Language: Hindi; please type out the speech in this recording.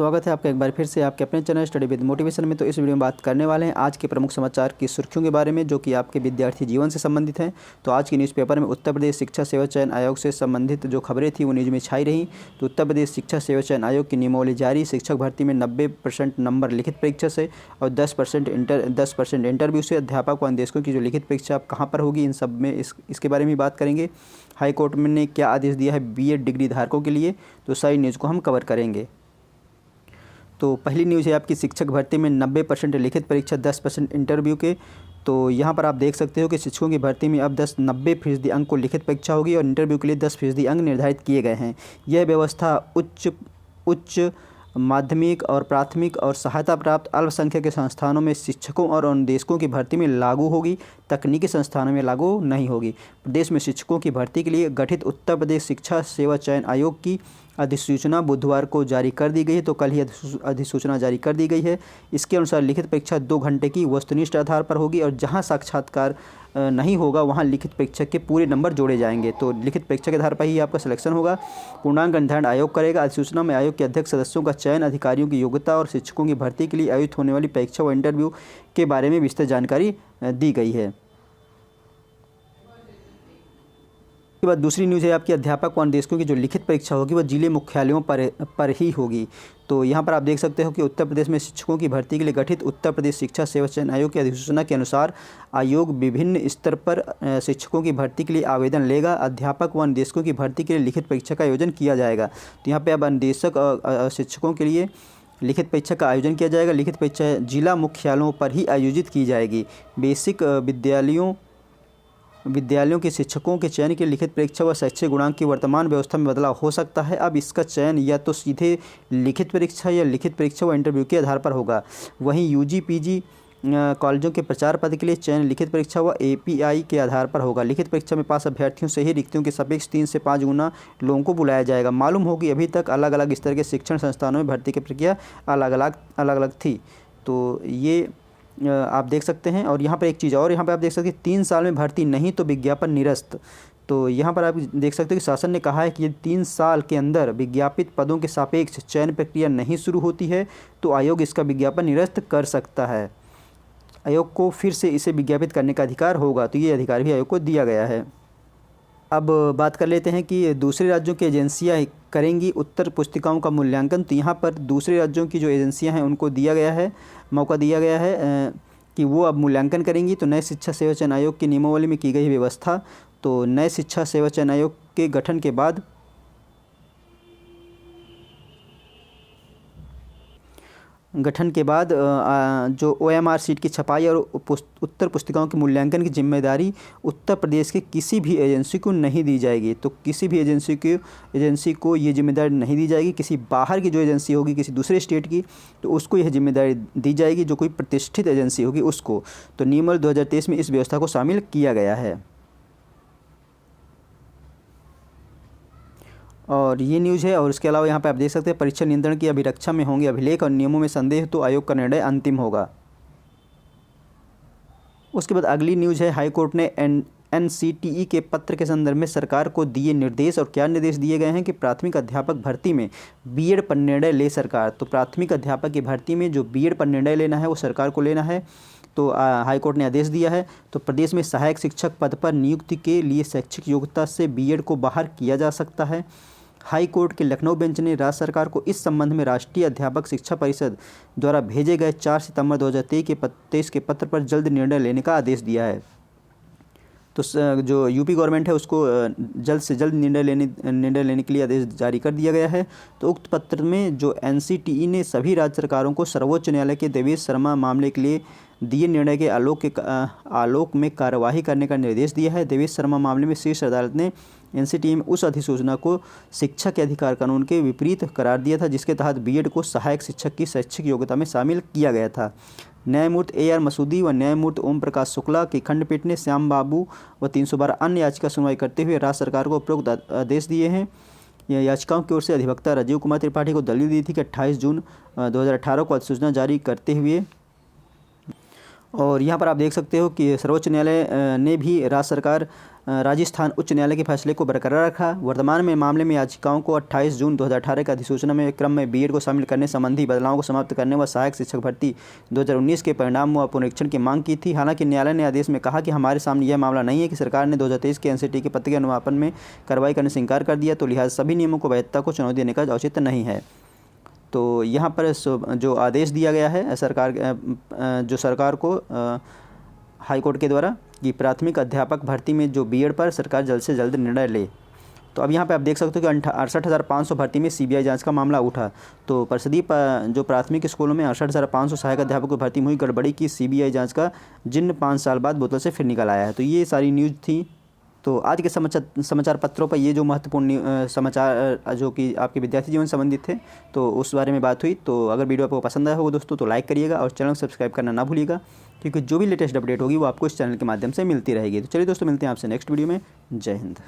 स्वागत है आपका एक बार फिर से आपके अपने चैनल स्टडी विद मोटिवेशन में। तो इस वीडियो में बात करने वाले हैं आज के प्रमुख समाचार की सुर्खियों के बारे में, जो कि आपके विद्यार्थी जीवन से संबंधित हैं। तो आज की न्यूज़पेपर में उत्तर प्रदेश शिक्षा सेवा चयन आयोग से संबंधित जो खबरें थी वो न्यूज़ में छाई रहीं। तो उत्तर प्रदेश शिक्षा सेवा चयन आयोग की नियमावली जारी। शिक्षक भर्ती में 90% नंबर लिखित परीक्षा से और 10% इंटरव्यू से। अध्यापक व अनुदेशकों की जो लिखित परीक्षा कहाँ पर होगी, इन सब में इसके बारे में बात करेंगे। हाई कोर्ट ने क्या आदेश दिया है बीएड डिग्री धारकों के लिए, तो सारी न्यूज़ को हम कवर करेंगे। तो पहली न्यूज़ है आपकी शिक्षक भर्ती में 90% लिखित परीक्षा 10% इंटरव्यू के। तो यहाँ पर आप देख सकते हो कि शिक्षकों की भर्ती में अब 90% अंक को लिखित परीक्षा होगी और इंटरव्यू के लिए 10% अंक निर्धारित किए गए हैं। यह व्यवस्था उच्च माध्यमिक और प्राथमिक और सहायता प्राप्त अल्पसंख्यक के संस्थानों में शिक्षकों और अनुदेशकों की भर्ती में लागू होगी, तकनीकी संस्थानों में लागू नहीं होगी। प्रदेश में शिक्षकों की भर्ती के लिए गठित उत्तर प्रदेश शिक्षा सेवा चयन आयोग की अधिसूचना बुधवार को जारी कर दी गई है। तो कल ही अधिसूचना जारी कर दी गई है। इसके अनुसार लिखित परीक्षा 2 घंटे की वस्तुनिष्ठ आधार पर होगी और जहां साक्षात्कार नहीं होगा वहां लिखित परीक्षा के पूरे नंबर जोड़े जाएंगे। तो लिखित परीक्षा के आधार पर ही आपका सिलेक्शन होगा। पूर्णांक निर्धारण आयोग करेगा। अधिसूचना में आयोग के अध्यक्ष सदस्यों का चयन, अधिकारियों की योग्यता और शिक्षकों की भर्ती के लिए आयोजित होने वाली परीक्षा व इंटरव्यू के बारे में विस्तृत जानकारी दी गई है। उसके बाद दूसरी न्यूज़ है आपकी अध्यापक व अनुदेशकों की जो लिखित परीक्षा होगी वह जिले मुख्यालयों पर ही होगी। तो यहाँ पर आप देख सकते हो कि उत्तर प्रदेश में शिक्षकों की भर्ती के लिए गठित उत्तर प्रदेश शिक्षा सेवा चयन आयोग की अधिसूचना के अनुसार आयोग विभिन्न स्तर पर शिक्षकों की भर्ती के लिए आवेदन लेगा। अध्यापक व अनुदेशकों की भर्ती के लिए लिखित परीक्षा का आयोजन किया जाएगा। तो यहाँ पर अब अनुदेशक और शिक्षकों के लिए लिखित परीक्षा का आयोजन किया जाएगा। लिखित परीक्षा जिला मुख्यालयों पर ही आयोजित की जाएगी। बेसिक विद्यालयों के शिक्षकों के चयन के लिखित परीक्षा व शैक्षिक गुणांक की वर्तमान व्यवस्था में बदलाव हो सकता है। अब इसका चयन या तो सीधे लिखित परीक्षा या लिखित परीक्षा व इंटरव्यू के आधार पर होगा। वहीं यूजी पीजी कॉलेजों के प्रचार पद के लिए चयन लिखित परीक्षा व एपीआई के आधार पर होगा। लिखित परीक्षा में पास अभ्यर्थियों से ही रिक्तियों के सापेक्ष 3 से 5 गुना लोगों को बुलाया जाएगा। मालूम हो कि अभी तक अलग अलग स्तर के शिक्षण संस्थानों में भर्ती की प्रक्रिया अलग अलग थी। तो ये आप देख सकते हैं। और यहाँ पर एक चीज़ और यहाँ पर आप देख सकते हैं 3 साल में भर्ती नहीं तो विज्ञापन निरस्त। तो यहाँ पर आप देख सकते हैं कि शासन ने कहा है कि यदि 3 साल के अंदर विज्ञापित पदों के सापेक्ष चयन प्रक्रिया नहीं शुरू होती है तो आयोग इसका विज्ञापन निरस्त कर सकता है। आयोग को फिर से इसे विज्ञापित करने का अधिकार होगा। तो ये अधिकार भी आयोग को दिया गया है। अब बात कर लेते हैं कि दूसरे राज्यों की एजेंसियां करेंगी उत्तर पुस्तिकाओं का मूल्यांकन। तो यहाँ पर दूसरे राज्यों की जो एजेंसियां हैं उनको मौका दिया गया है कि वो अब मूल्यांकन करेंगी। तो नए शिक्षा सेवा चयन आयोग की नियमावली में की गई व्यवस्था। तो नए शिक्षा सेवा चयन आयोग के गठन के बाद जो OMR सीट की छपाई और उत्तर पुस्तिकाओं के मूल्यांकन की जिम्मेदारी उत्तर प्रदेश के किसी भी एजेंसी को नहीं दी जाएगी। तो किसी भी एजेंसी को ये जिम्मेदारी नहीं दी जाएगी। किसी बाहर की जो एजेंसी होगी किसी दूसरे स्टेट की, तो उसको यह जिम्मेदारी दी जाएगी, जो कोई प्रतिष्ठित एजेंसी होगी उसको। तो नियमावली 2023 में इस व्यवस्था को शामिल किया गया है। और ये न्यूज़ है। और इसके अलावा यहाँ पे आप देख सकते हैं परीक्षा नियंत्रण की अभिरक्षा में होंगे अभिलेख और नियमों में संदेह तो आयोग का निर्णय अंतिम होगा। उसके बाद अगली न्यूज़ है हाईकोर्ट ने NCTE के पत्र के संदर्भ में सरकार को दिए निर्देश। और क्या निर्देश दिए गए हैं कि प्राथमिक अध्यापक भर्ती में बीएड पर निर्णय ले सरकार। तो प्राथमिक अध्यापक की भर्ती में जो बीएड पर निर्णय लेना है वो सरकार को लेना है। तो हाईकोर्ट ने आदेश दिया है। तो प्रदेश में सहायक शिक्षक पद पर नियुक्ति के लिए शैक्षिक योग्यता से बीएड को बाहर किया जा सकता है। हाई कोर्ट के लखनऊ बेंच ने राज्य सरकार को इस संबंध में राष्ट्रीय अध्यापक शिक्षा परिषद द्वारा भेजे गए 4 सितंबर 2023 के पत्र पर जल्द निर्णय लेने का आदेश दिया है। तो जो यूपी गवर्नमेंट है उसको जल्द से जल्द निर्णय लेने के लिए आदेश जारी कर दिया गया है। तो उक्त पत्र में जो NCTE ने सभी राज्य सरकारों को सर्वोच्च न्यायालय के देवेश शर्मा मामले के लिए दिए निर्णय के आलोक में कार्यवाही करने का निर्देश दिया है। देवेश शर्मा मामले में शीर्ष अदालत ने NCTE में उस अधिसूचना को शिक्षा के अधिकार कानून के विपरीत करार दिया था, जिसके तहत बीएड को सहायक शिक्षक की शैक्षिक योग्यता में शामिल किया गया था। न्यायमूर्ति AR मसूदी व न्यायमूर्ति ओम प्रकाश शुक्ला की खंडपीठ ने श्याम बाबू व 312 अन्य याचिका सुनवाई करते हुए राज्य सरकार को उपरोक्त आदेश दिए हैं। याचिकाओं की ओर से अधिवक्ता राजीव कुमार त्रिपाठी को दलील दी थी कि 28 जून 2018 को अधिसूचना जारी करते हुए। और यहाँ पर आप देख सकते हो कि सर्वोच्च न्यायालय ने भी राज्य सरकार राजस्थान उच्च न्यायालय के फैसले को बरकरार रखा। वर्तमान में मामले में याचिकाओं को 28 जून 2018 का अधिसूचना में क्रम में बीएड को शामिल करने संबंधी बदलावों को समाप्त करने व सहायक शिक्षक भर्ती 2019 के परिणाम व पुनरीक्षण की मांग की थी। हालांकि न्यायालय ने आदेश में कहा कि हमारे सामने यह मामला नहीं है कि सरकार ने 2023 के एनसीटी के पत्र के अनुवापन में कार्रवाई करने से इंकार कर दिया, तो लिहाजा सभी नियमों को वैधता को चुनौती देने का औचित्य नहीं है। तो यहाँ पर जो आदेश दिया गया है सरकार को हाईकोर्ट के द्वारा कि प्राथमिक अध्यापक भर्ती में जो बीएड पर सरकार जल्द से जल्द निर्णय ले। तो अब यहाँ पे आप देख सकते हो कि 68,500 भर्ती में सीबीआई जांच का मामला उठा। तो परिषदीय जो प्राथमिक स्कूलों में 68,500 सहायक अध्यापकों की भर्ती में हुई गड़बड़ी की सीबीआई जांच का जिन्न 5 साल बाद बोतल से फिर निकल आया है। तो ये सारी न्यूज़ थी। तो आज के समाचार पत्रों पर ये जो महत्वपूर्ण समाचार जो कि आपके विद्यार्थी जीवन संबंधित थे, तो उस बारे में बात हुई। तो अगर वीडियो आपको पसंद आया होगा दोस्तों तो लाइक करिएगा और चैनल को सब्सक्राइब करना ना भूलिएगा, क्योंकि जो भी लेटेस्ट अपडेट होगी वो आपको इस चैनल के माध्यम से मिलती रहेगी। तो चलिए दोस्तों, मिलते हैं आपसे नेक्स्ट वीडियो में। जय हिंद।